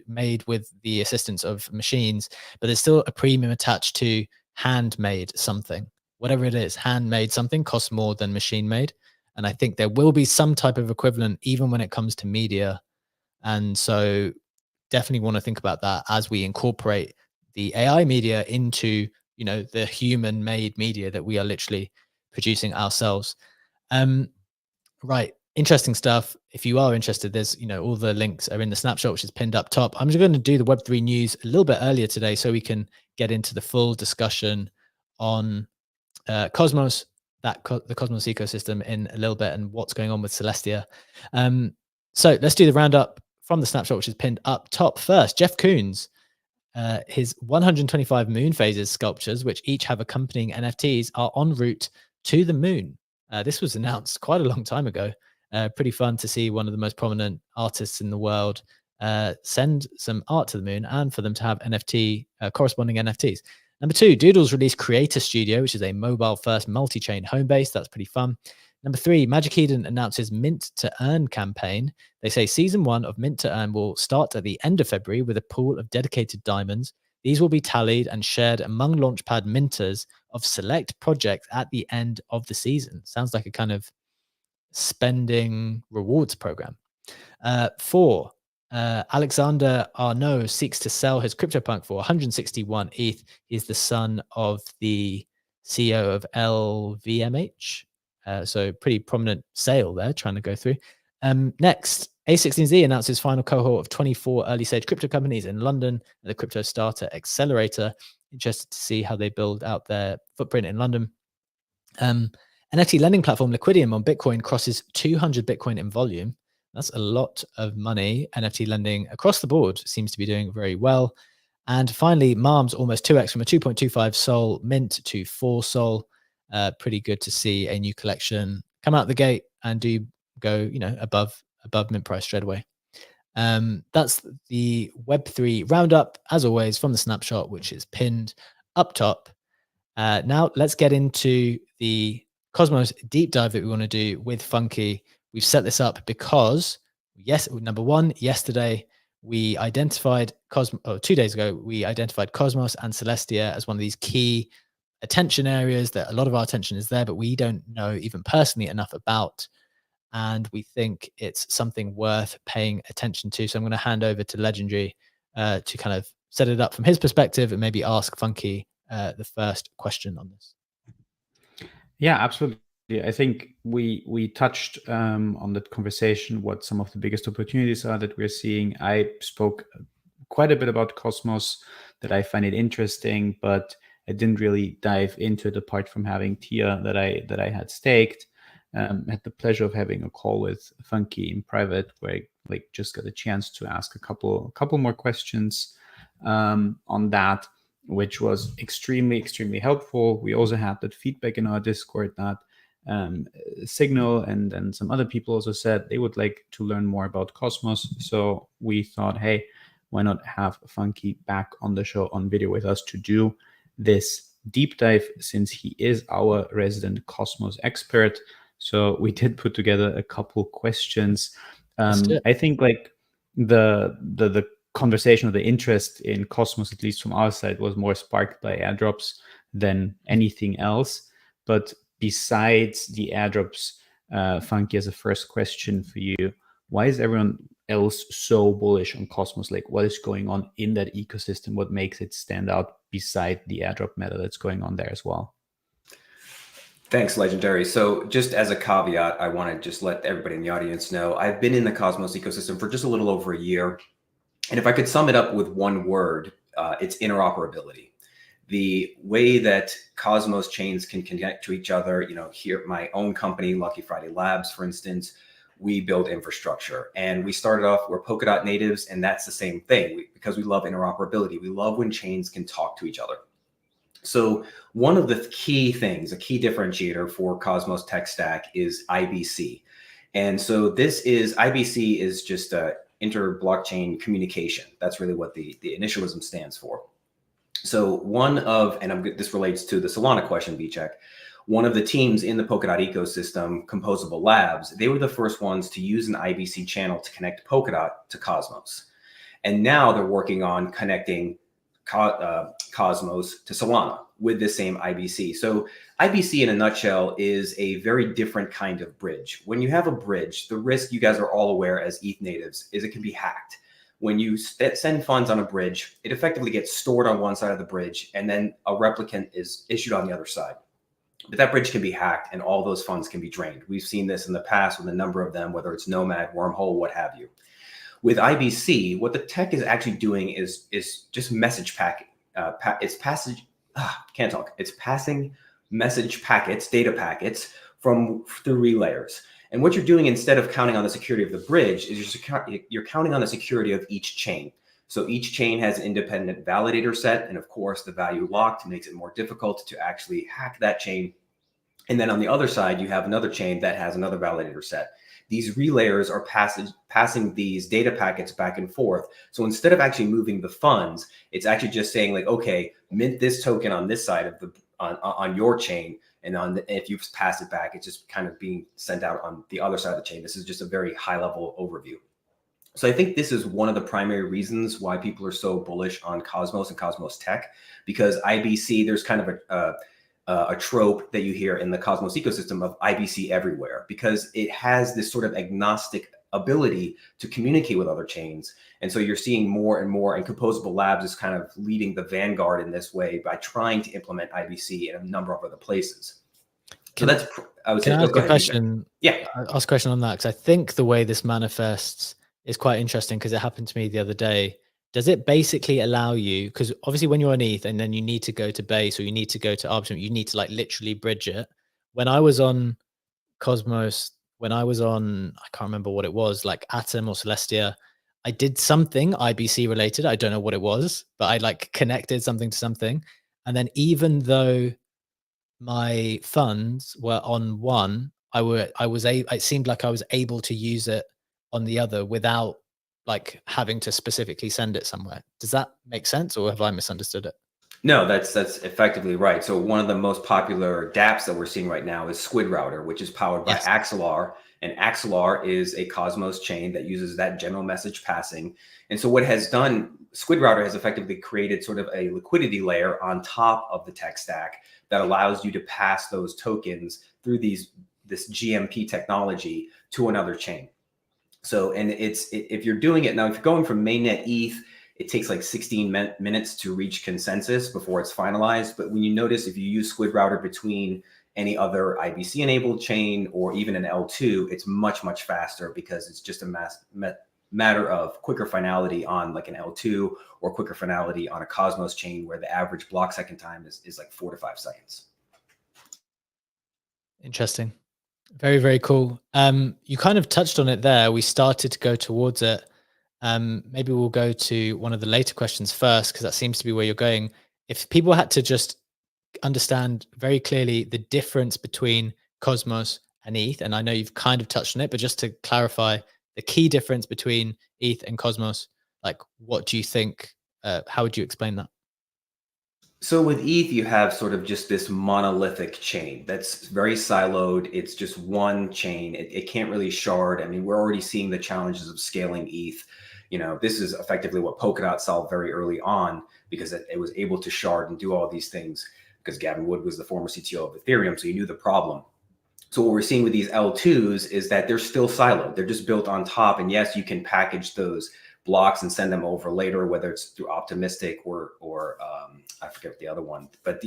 made with the assistance of machines, but there's still a premium attached to handmade something. Whatever it is, handmade something costs more than machine made. And I think there will be some type of equivalent even when it comes to media. And so definitely want to think about that as we incorporate the AI media into, the human made media that we are literally producing ourselves. Right. Interesting stuff. If you are interested, there's, all the links are in the snapshot, which is pinned up top. I'm just going to do the Web3 news a little bit earlier today so we can get into the full discussion on Cosmos, the Cosmos ecosystem in a little bit, and what's going on with Celestia. So let's do the roundup from the snapshot, which is pinned up top first. Jeff Koons, his 125 moon phases sculptures, which each have accompanying NFTs, are en route to the moon. This was announced quite a long time ago. Pretty fun to see one of the most prominent artists in the world send some art to the moon, and for them to have corresponding NFTs. Number 2, Doodles released Creator Studio, which is a mobile-first multi-chain home base. That's pretty fun. Number 3, Magic Eden announces Mint to Earn campaign. They say Season 1 of Mint to Earn will start at the end of February with a pool of dedicated diamonds. These will be tallied and shared among Launchpad minters of select projects at the end of the season. Sounds like a kind of spending rewards program. 4, Alexander Arnault seeks to sell his CryptoPunk for 161 ETH. He's the son of the CEO of LVMH. So pretty prominent sale there, trying to go through. Next, A16Z announces final cohort of 24 early stage crypto companies in London at the Crypto Starter Accelerator. Interested to see how they build out their footprint in London. NFT lending platform Liquidium on Bitcoin crosses 200 Bitcoin in volume. That's a lot of money. NFT lending across the board seems to be doing very well. And finally, MARM's almost 2x from a 2.25 Sol mint to 4 Sol. Pretty good to see a new collection come out the gate and do go, above mint price straight away. That's the Web3 roundup, as always, from the snapshot, which is pinned up top. Now let's get into the Cosmos deep dive that we want to do with Funky. We've set this up because, number 1, yesterday we identified 2 days ago, we identified Cosmos and Celestia as one of these key attention areas that a lot of our attention is there, but we don't know even personally enough about. And we think it's something worth paying attention to. So I'm going to hand over to Legendary to kind of set it up from his perspective and maybe ask Funky the first question on this. Yeah, absolutely. I think we touched on that conversation, what some of the biggest opportunities are that we're seeing. I spoke quite a bit about Cosmos, that I find it interesting, but I didn't really dive into it apart from having Tia that I had staked. Had the pleasure of having a call with Funky in private, where I just got a chance to ask a couple more questions on that, which was extremely helpful. We also had that feedback in our Discord that Signal and some other people also said they would like to learn more about Cosmos. So we thought, hey, why not have Funky back on the show on video with us to do this deep dive, since he is our resident Cosmos expert. So we did put together a couple questions. I think the conversation or the interest in Cosmos, at least from our side, was more sparked by airdrops than anything else. But besides the airdrops, Funky, as a first question for you, why is everyone else so bullish on Cosmos? What is going on in that ecosystem? What makes it stand out beside the airdrop meta that's going on there as well? Thanks, Legendary. So just as a caveat, I want to just let everybody in the audience know, I've been in the Cosmos ecosystem for just a little over a year. And if I could sum it up with one word, it's interoperability. The way that Cosmos chains can connect to each other, here, my own company, Lucky Friday Labs, for instance, we build infrastructure. And we started off, we're Polkadot natives, and that's the same thing. Because we love interoperability. We love when chains can talk to each other. So one of the key things, a key differentiator for Cosmos tech stack is IBC. And so IBC is just inter-blockchain communication. That's really what the initialism stands for. So this relates to the Solana question, Vcheck. One of the teams in the Polkadot ecosystem, Composable Labs, they were the first ones to use an IBC channel to connect Polkadot to Cosmos. And now they're working on connecting Cosmos to Solana with the same IBC. So IBC in a nutshell is a very different kind of bridge. When you have a bridge, the risk, you guys are all aware as ETH natives, is it can be hacked. When you send funds on a bridge, it effectively gets stored on one side of the bridge, and then a replicant is issued on the other side. But that bridge can be hacked and all those funds can be drained. We've seen this in the past with a number of them, whether it's Nomad, Wormhole, what have you. With IBC, what the tech is actually doing is just message packet. It's passing message packets, data packets through relayers. And what you're doing, instead of counting on the security of the bridge, is you're counting on the security of each chain. So each chain has an independent validator set, and of course the value locked makes it more difficult to actually hack that chain. And then on the other side, you have another chain that has another validator set. These relayers are passing these data packets back and forth. So instead of actually moving the funds, it's actually just saying okay, mint this token on this side of on your chain, and if you pass it back, it's just kind of being sent out on the other side of the chain. This is just a very high level overview. So I think this is one of the primary reasons why people are so bullish on Cosmos and Cosmos tech, because IBC, there's kind of a trope that you hear in the Cosmos ecosystem of IBC everywhere, because it has this sort of agnostic ability to communicate with other chains. And so you're seeing more and more, and Composable Labs is kind of leading the vanguard in this way by trying to implement IBC in a number of other places. So that's, I would say, can I ask a question? Yeah. Ask a question on that, because I think the way this manifests is quite interesting, because it happened to me the other day. Does it basically allow you, because obviously when you're on ETH and then you need to go to base or you need to go to Arbitrum, you need to literally bridge it. When I was on Cosmos, when I was on, I can't remember what it was, Atom or Celestia, I did something IBC related. I don't know what it was, but I connected something to something. And then even though my funds were on one, it seemed like I was able to use it on the other without having to specifically send it somewhere. Does that make sense, or have I misunderstood it? No, that's effectively right. So one of the most popular dApps that we're seeing right now is Squid Router, which is powered by Axelar. And Axelar is a Cosmos chain that uses that general message passing. And so what has done, Squid Router has effectively created sort of a liquidity layer on top of the tech stack that allows you to pass those tokens through this GMP technology to another chain. So, and if you're doing it now, if you're going from mainnet ETH, it takes like 16 minutes to reach consensus before it's finalized. But when you notice, if you use Squid Router between any other IBC enabled chain or even an L2, it's much, much faster because it's just a matter of quicker finality on like an L2 or quicker finality on a Cosmos chain where the average block second time is like 4 to 5 seconds. Interesting. Very, very cool. You kind of touched on it there. We started to go towards it. Maybe we'll go to one of the later questions first, because that seems to be where you're going. If people had to just understand very clearly the difference between Cosmos and ETH, and I know you've kind of touched on it, but just to clarify the key difference between ETH and Cosmos, like what do you think, how would you explain that? So with ETH, you have sort of just this monolithic chain that's very siloed. It's just one chain. It can't really shard. I mean, we're already seeing the challenges of scaling ETH. You know, this is effectively what Polkadot solved very early on because it was able to shard and do all these things because Gavin Wood was the former CTO of Ethereum, so he knew the problem. So what we're seeing with these L2s is that they're still siloed. They're just built on top. And yes, you can package those blocks and send them over later, whether it's through Optimistic or I forget the other one, but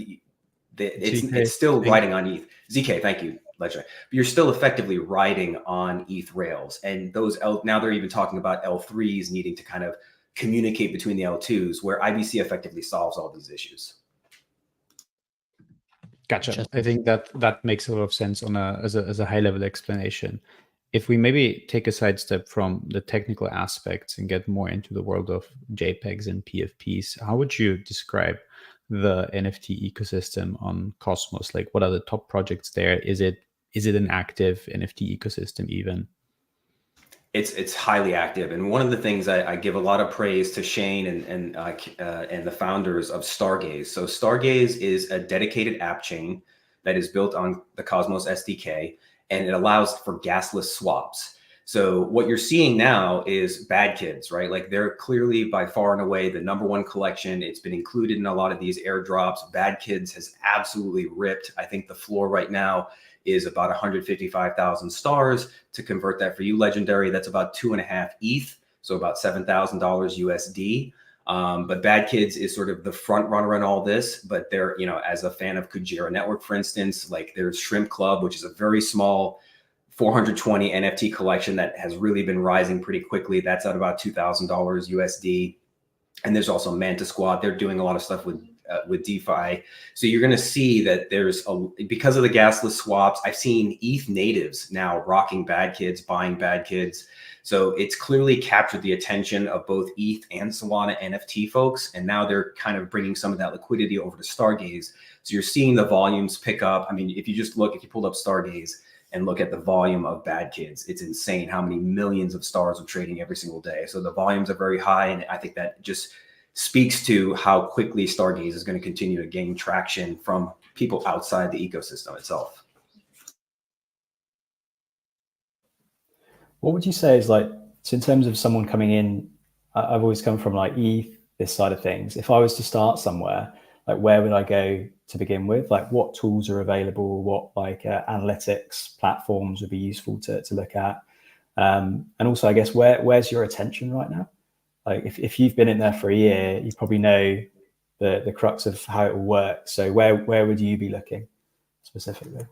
it's still riding on ETH. ZK, thank you, Ledger. But you're still effectively riding on ETH rails, and those now they're even talking about L3s needing to kind of communicate between the L2s, where IBC effectively solves all these issues. Gotcha. I think that makes a lot of sense as a high level explanation. If we maybe take a sidestep from the technical aspects and get more into the world of JPEGs and PFPs, how would you describe the NFT ecosystem on Cosmos? Like, what are the top projects there? Is it an active NFT ecosystem even? It's highly active, and one of the things I give a lot of praise to Shane and the founders of Stargaze. So Stargaze is a dedicated app chain that is built on the Cosmos SDK, and it allows for gasless swaps. So what you're seeing now is Bad Kids, right? Like they're clearly by far and away the #1 collection. It's been included in a lot of these airdrops. Bad Kids has absolutely ripped. I think the floor right now is about 155,000 stars. To convert that for you, Legendary, that's about 2.5 ETH, so about $7,000 USD. But Bad Kids is sort of the front runner in all this, but they're, you know, as a fan of Kujira Network, for instance, like there's Shrimp Club, which is a very small 420 NFT collection that has really been rising pretty quickly. That's at about $2,000 USD. And there's also Manta Squad. They're doing a lot of stuff with DeFi. So you're going to see that because of the gasless swaps, I've seen ETH natives now rocking Bad Kids, buying Bad Kids. So it's clearly captured the attention of both ETH and Solana NFT folks. And now they're kind of bringing some of that liquidity over to Stargaze. So you're seeing the volumes pick up. I mean, if you pulled up Stargaze and look at the volume of Bad Kids, it's insane how many millions of stars are trading every single day. So the volumes are very high. And I think that just speaks to how quickly Stargaze is going to continue to gain traction from people outside the ecosystem itself. What would you say is like, so in terms of someone coming in, I've always come from like ETH, this side of things. If I was to start somewhere, like where would I go to begin with? Like what tools are available? What like analytics platforms would be useful to look at? And also, I guess, where's your attention right now? Like if you've been in there for a year, you probably know the crux of how it will work. So where would you be looking specifically?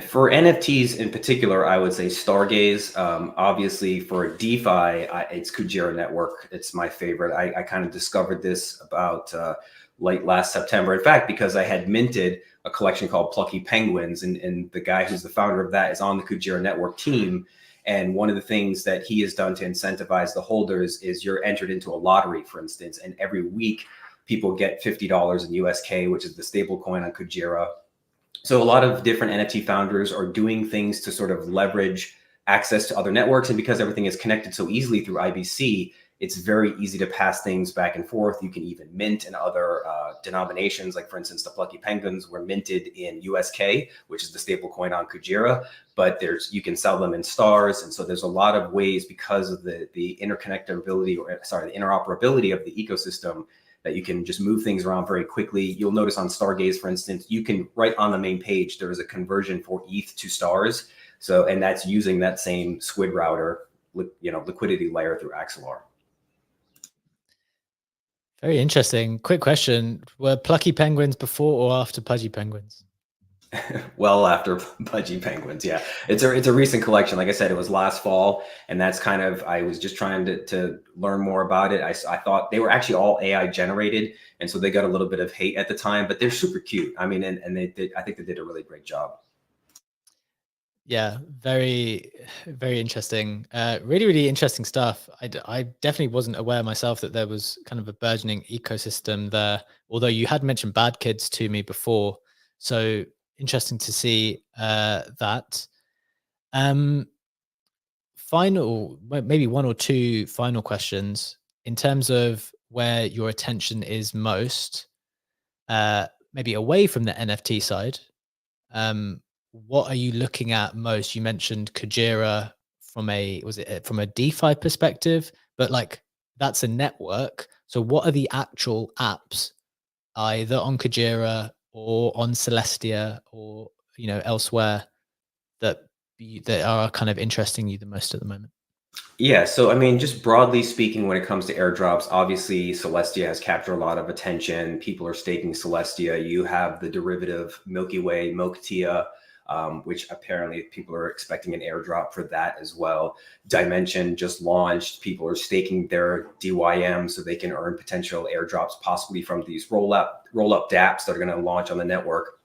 For NFTs in particular, I would say Stargaze. Obviously, for DeFi, it's Kujira Network. It's my favorite. I kind of discovered this about late last September. In fact, because I had minted a collection called Plucky Penguins, and the guy who's the founder of that is on the Kujira Network team. And one of the things that he has done to incentivize the holders is you're entered into a lottery, for instance, and every week people get $50 in USK, which is the stable coin on Kujira. So a lot of different NFT founders are doing things to sort of leverage access to other networks. And because everything is connected so easily through IBC, It's very easy to pass things back and forth. You can even mint in other denominations. Like for instance, the Plucky Penguins were minted in USK, which is the stable coin on Kujira, but you can sell them in stars. And so there's a lot of ways, because of the interoperability of the ecosystem, that you can just move things around very quickly. You'll notice on Stargaze, for instance, you can, right on the main page, there is a conversion for ETH to stars. So, and that's using that same Squid router, liquidity layer through Axelar. Very interesting. Quick question. Were Plucky Penguins before or after Pudgy Penguins? Well, after Pudgy Penguins, yeah. It's a recent collection. Like I said, it was last fall, and that's kind of, I was just trying to learn more about it. I thought they were actually all AI generated, and so they got a little bit of hate at the time, but they're super cute. I mean, and I think they did a really great job. Yeah, very, very interesting. Really, really interesting stuff. I definitely wasn't aware myself that there was kind of a burgeoning ecosystem there, although you had mentioned Bad Kids to me before. So interesting to see that. Maybe one or two final questions in terms of where your attention is most, maybe away from the NFT side. What are you looking at most? You mentioned Kujira from a DeFi perspective, but like that's a network. So what are the actual apps either on Kujira or on Celestia or elsewhere that are kind of interesting you the most at the moment? Yeah, so I mean, just broadly speaking, when it comes to airdrops, obviously Celestia has captured a lot of attention. People are staking Celestia. You have the derivative Milky Way, Milktia, which apparently people are expecting an airdrop for that as well. Dimension just launched. People are staking their DYM so they can earn potential airdrops, possibly from these roll-up dApps that are going to launch on the network.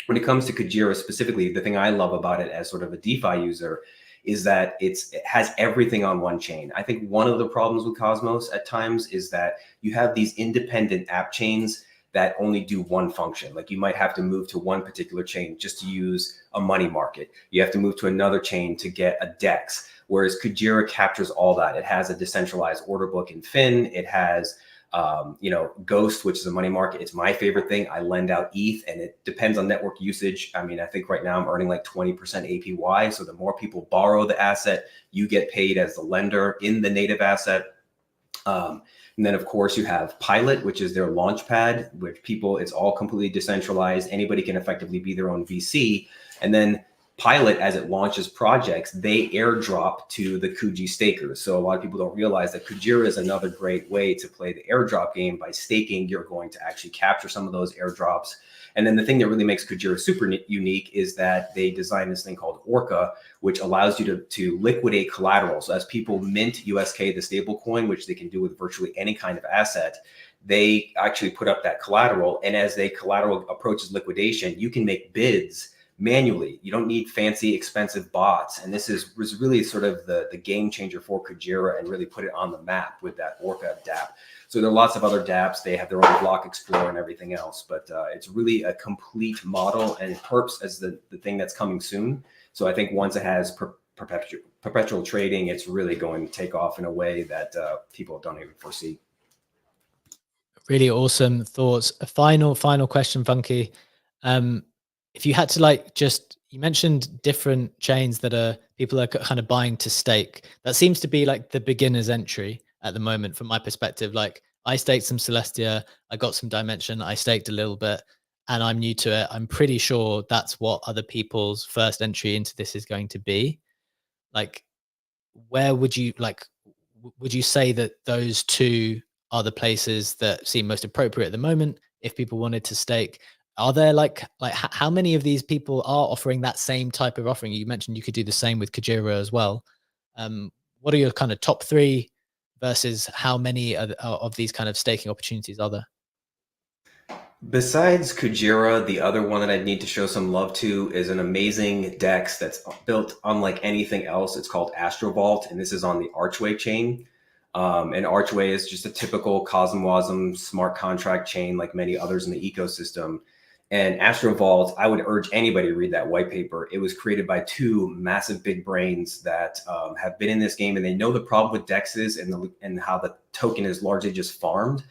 When it comes to Kujira specifically, the thing I love about it as sort of a DeFi user is that it has everything on one chain. I think one of the problems with Cosmos at times is that you have these independent app chains that only do one function. Like you might have to move to one particular chain just to use a money market. You have to move to another chain to get a DEX, whereas Kujira captures all that. It has a decentralized order book in Fin. It has Ghost, which is a money market. It's my favorite thing. I lend out ETH, and it depends on network usage. I mean, I think right now I'm earning like 20% APY. So the more people borrow the asset, you get paid as the lender in the native asset. And then of course you have Pilot, which is their launch pad, which it's all completely decentralized. Anybody can effectively be their own VC. And then Pilot, as it launches projects, they airdrop to the Kuji stakers. So a lot of people don't realize that Kujira is another great way to play the airdrop game. By staking, you're going to actually capture some of those airdrops. And then the thing that really makes Kujira super unique is that they designed this thing called Orca, which allows you to liquidate collateral. So as people mint USK, the stable coin, which they can do with virtually any kind of asset, they actually put up that collateral. And as the collateral approaches liquidation, you can make bids manually. You don't need fancy, expensive bots. And this was really sort of the game changer for Kujira and really put it on the map with that Orca dApp. So there are lots of other dApps. They have their own block explorer and everything else, but it's really a complete model, and Perps as the thing that's coming soon. So I think once it has perpetual trading, it's really going to take off in a way that people don't even foresee. Really awesome thoughts. A final question, Funky. If you had to you mentioned different chains that people are kind of buying to stake. That seems to be like the beginner's entry at the moment from my perspective. Like I staked some Celestia, I got some Dimension, I staked a little bit, and I'm new to it. I'm pretty sure that's what other people's first entry into this is going to be. Like, where would you say that those two are the places that seem most appropriate at the moment if people wanted to stake? Are there like how many of these people are offering that same type of offering? You mentioned you could do the same with Kujira as well. What are your kind of top three versus how many of these kind of staking opportunities are there? Besides Kujira, the other one that I need to show some love to is an amazing DEX that's built unlike anything else. It's called Astrovault, and this is on the Archway chain. And Archway is just a typical CosmWasm smart contract chain like many others in the ecosystem. And Astrovault, I would urge anybody to read that white paper. It was created by two massive big brains that have been in this game, and they know the problem with DEX is and how the token is largely just farmed.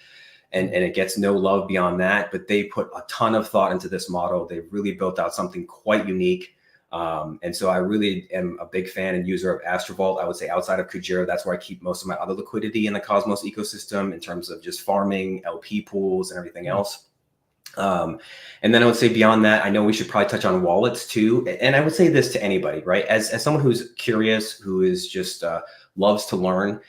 And it gets no love beyond that, but they put a ton of thought into this model. They've really built out something quite unique. And so I really am a big fan and user of Astrovault. I would say outside of Kujira, that's where I keep most of my other liquidity in the Cosmos ecosystem in terms of just farming, LP pools, and everything else. And then I would say beyond that, I know we should probably touch on wallets too. And I would say this to anybody, right? As someone who's curious, who is just loves to learn,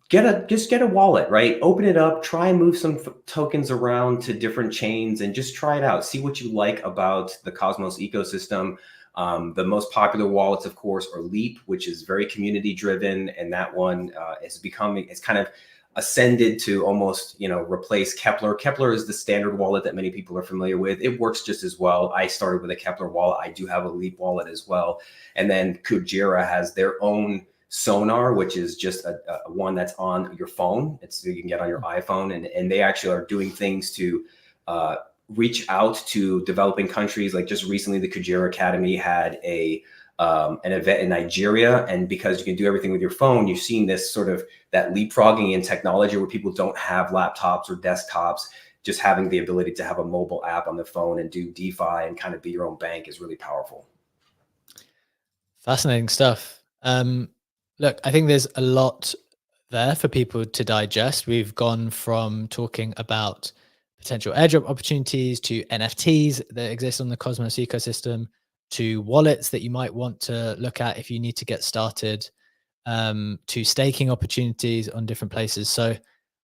just get a wallet, right? Open it up, try and move some tokens around to different chains and just try it out. See what you like about the Cosmos ecosystem. The most popular wallets, of course, are Leap, which is very community driven. And that one is it's kind of ascended to almost, replace Kepler. Kepler is the standard wallet that many people are familiar with. It works just as well. I started with a Kepler wallet. I do have a Leap wallet as well. And then Kujira has their own Sonar, which is just a one that's on your phone. You can get on your iPhone, and they actually are doing things to reach out to developing countries. Like just recently, the Kujira Academy had an event in Nigeria, and because you can do everything with your phone, you've seen this sort of that leapfrogging in technology where people don't have laptops or desktops. Just having the ability to have a mobile app on the phone and do DeFi and kind of be your own bank is really powerful. Fascinating stuff. Look, I think there's a lot there for people to digest. We've gone from talking about potential airdrop opportunities to NFTs that exist on the Cosmos ecosystem to wallets that you might want to look at if you need to get started, to staking opportunities on different places. So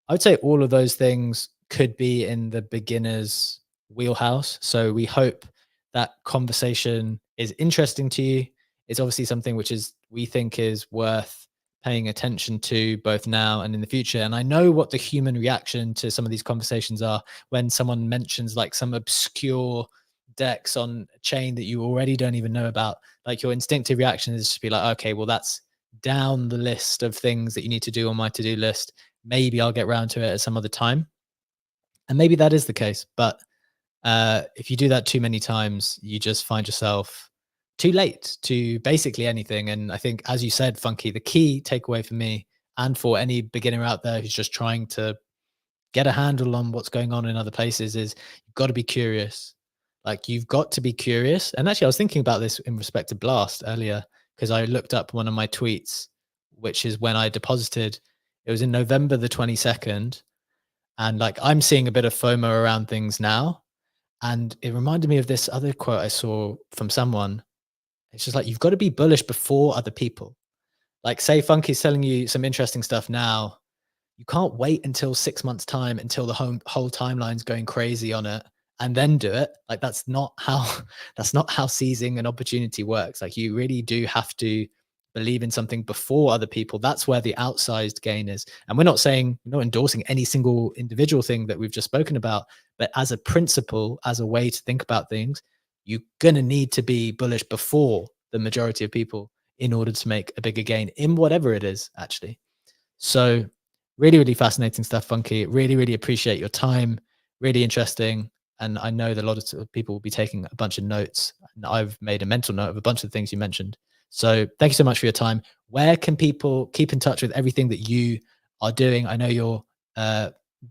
I would say all of those things could be in the beginner's wheelhouse. So we hope that conversation is interesting to you. It's obviously something which we think is worth paying attention to both now and in the future. And I know what the human reaction to some of these conversations are when someone mentions like some obscure DEX on a chain that you already don't even know about. Like your instinctive reaction is to be like, okay, well, that's down the list of things that you need to do on my to-do list. Maybe I'll get around to it at some other time. And maybe that is the case. But if you do that too many times, you just find yourself too late to basically anything. And I think, as you said, Funky, the key takeaway for me and for any beginner out there who's just trying to get a handle on what's going on in other places is you've got to be curious. Like you've got to be curious. And actually, I was thinking about this in respect to Blast earlier, because I looked up one of my tweets, which is when I deposited. It was in November the 22nd. And like I'm seeing a bit of FOMO around things now. And it reminded me of this other quote I saw from someone. It's just like, you've got to be bullish before other people. Like say Funky's telling you some interesting stuff now. You can't wait until 6 months time until the whole timeline's going crazy on it and then do it. Like that's not how seizing an opportunity works. Like you really do have to believe in something before other people. That's where the outsized gain is. And we're not endorsing any single individual thing that we've just spoken about, but as a principle, as a way to think about things, you're going to need to be bullish before the majority of people in order to make a bigger gain in whatever it is, actually. So really, really fascinating stuff, Funky. Really, really appreciate your time. Really interesting. And I know that a lot of people will be taking a bunch of notes. And I've made a mental note of a bunch of the things you mentioned. So thank you so much for your time. Where can people keep in touch with everything that you are doing? I know you're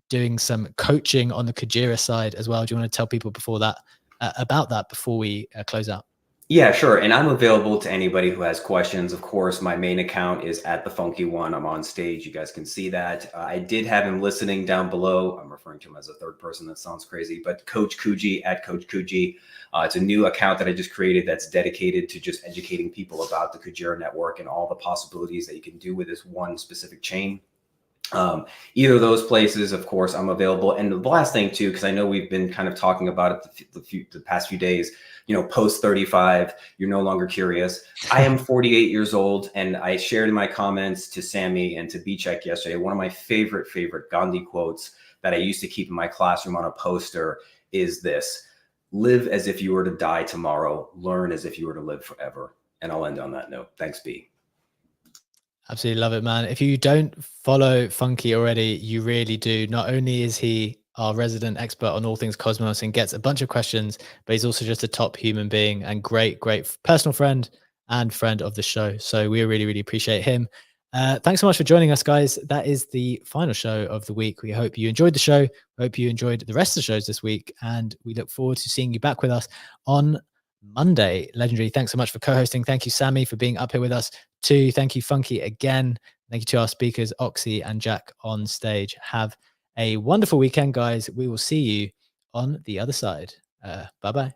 doing some coaching on the Kujira side as well. Do you want to tell people about that before we close out? Yeah, sure. And I'm available to anybody who has questions. Of course, my main account is at the Funky One. I'm on stage. You guys can see that. I did have him listening down below. I'm referring to him as a third person. That sounds crazy, but Coach Kuji at Coach Kuji. It's a new account that I just created that's dedicated to just educating people about the Kujira network and all the possibilities that you can do with this one specific chain. Either of those places, of course, I'm available. And the last thing too, because I know we've been kind of talking about it the past few days, post 35, you're no longer curious. I am 48 years old, and I shared in my comments to Sammy and to B-Check yesterday, one of my favorite Gandhi quotes that I used to keep in my classroom on a poster is this: live as if you were to die tomorrow, learn as if you were to live forever. And I'll end on that note. Thanks, B. Absolutely love it, man. If you don't follow Funky already, you really do. Not only is he our resident expert on all things Cosmos and gets a bunch of questions, but he's also just a top human being and great personal friend and friend of the show. So we really, really appreciate him. Thanks so much for joining us, guys. That is the final show of the week. We hope you enjoyed the show. We hope you enjoyed the rest of the shows this week. And we look forward to seeing you back with us on Monday. Legendary, thanks so much for co-hosting. Thank you, Sammy, for being up here with us too. Thank you, Funky, again. Thank you to our speakers, Oxy and Jack on stage. Have a wonderful weekend, guys. We will see you on the other side. Bye-bye.